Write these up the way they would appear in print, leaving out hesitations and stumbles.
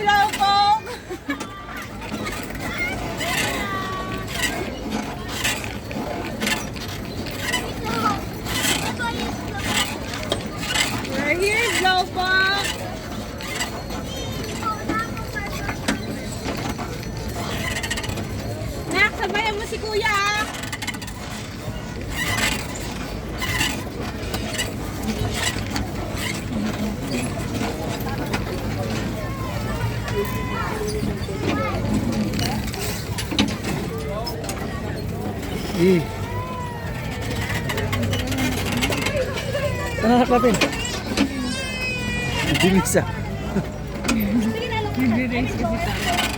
Slowpoke! We're here, Slowpoke! Nak, sabayan mo si Kuya ah! Eh. Sana naklapin. Bilis ah. Nag-race kasi tayo.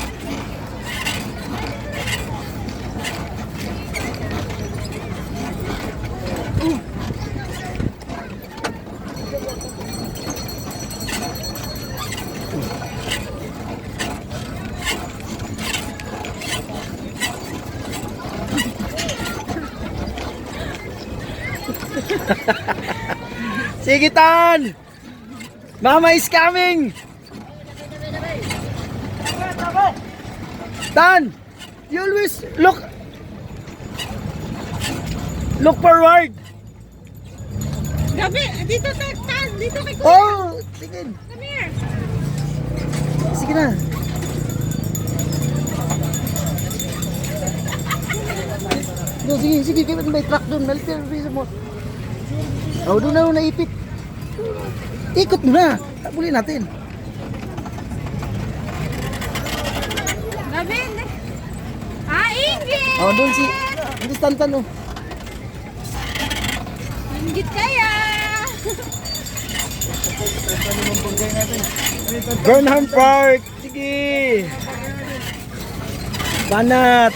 Sige, Tan! Mama is coming! Tan! You always look forward! Gabi, dito Tan, dito kay Kuya. Oh! Sige, Come here. sige na. No, sige, sige, kaya may truck doon. Nalitin mo. Oh, doon na naipit. Ikot mo na. Tabulin natin. Gabi, hindi. Ah, Ingrid! Oh, doon si Tantan oh. Ingrid kaya! Burnham Park. Sige. Banat.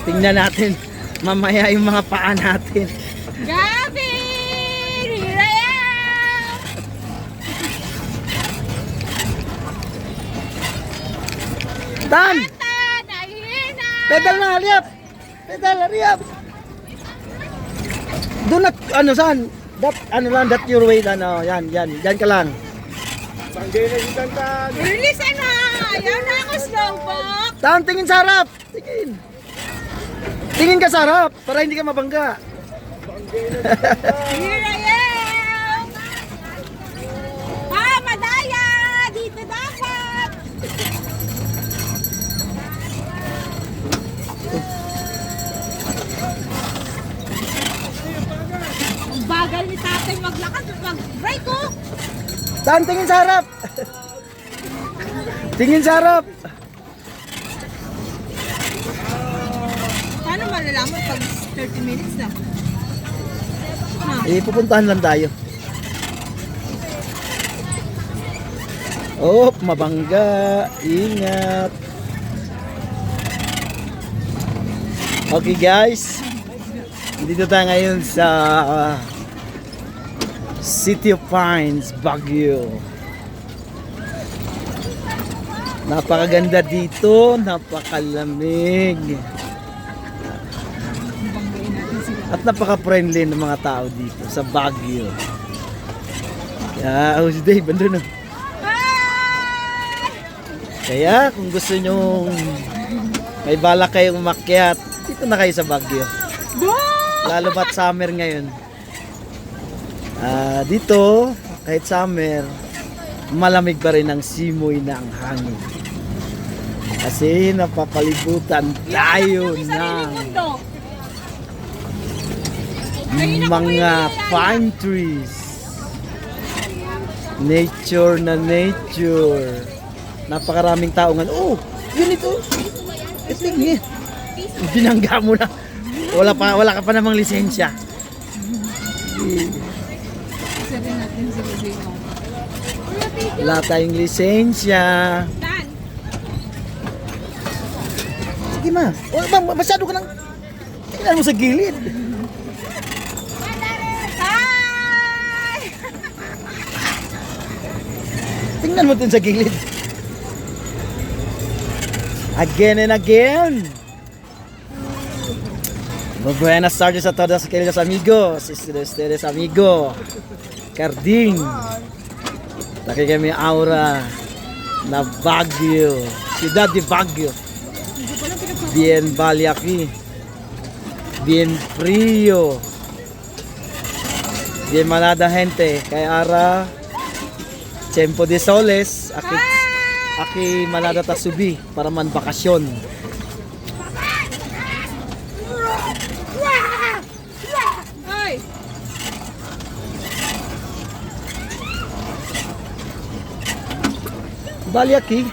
Tingnan natin mamaya yung mga paa natin. Gabi! Here I am! Tan! Tan, I'm here na! Pedal na, haliap! Pedal, haliap! Do not, ano saan? That your way, ano, yan ka lang. Sanggay na si Tantan! Release na! Ayaw na ako, Slowpoke! Tan, tingin sa harap! Tingin! Tingin ka sa harap, para hindi ka mabangga. Here I am! Ah, madaya! Dito dapat! Ang bagal ni tatay maglakad, mag-break ko! Tan, tingin sa harap! Tingin sa harap! Paano malalaman pag 30 minutes na? Pupuntahan lang tayo. Oh, mabangga. Ingat. Okay guys. Dito tayo ngayon sa City of Pines, Baguio. Napakaganda dito, napakalamig. At napaka-friendly ng mga tao dito sa Baguio. Yeah, si Dave, andun na. Kaya kung gusto nyo may balak kayong umakyat, dito na kayo sa Baguio. Lalo ba't summer ngayon. Dito, kahit summer, malamig pa rin ang simoy ng hangin. Kasi napapalibutan tayo ng mga pine trees. Nature na nature. Napakaraming tao nga. Oh, yun ito. Ito niya. Binangga mo na. Wala ka pa namang lisensya. Wala tayong lisensya. Sige ma. Masyado ka nang tingnan mo sa gilid. Tingnan mo dun sa gilid. Again and again. Buenas tardes a todos queridos amigos. Ustedes amigo Carding. Laki kami aura. na Baguio. Ciudad de Baguio. Bien Bali aquí. Bien frío. Bien malada gente. Kaya ara Tiempo de soles. Aki malada ta subi para man bakasyon. Ay! Bali aquí.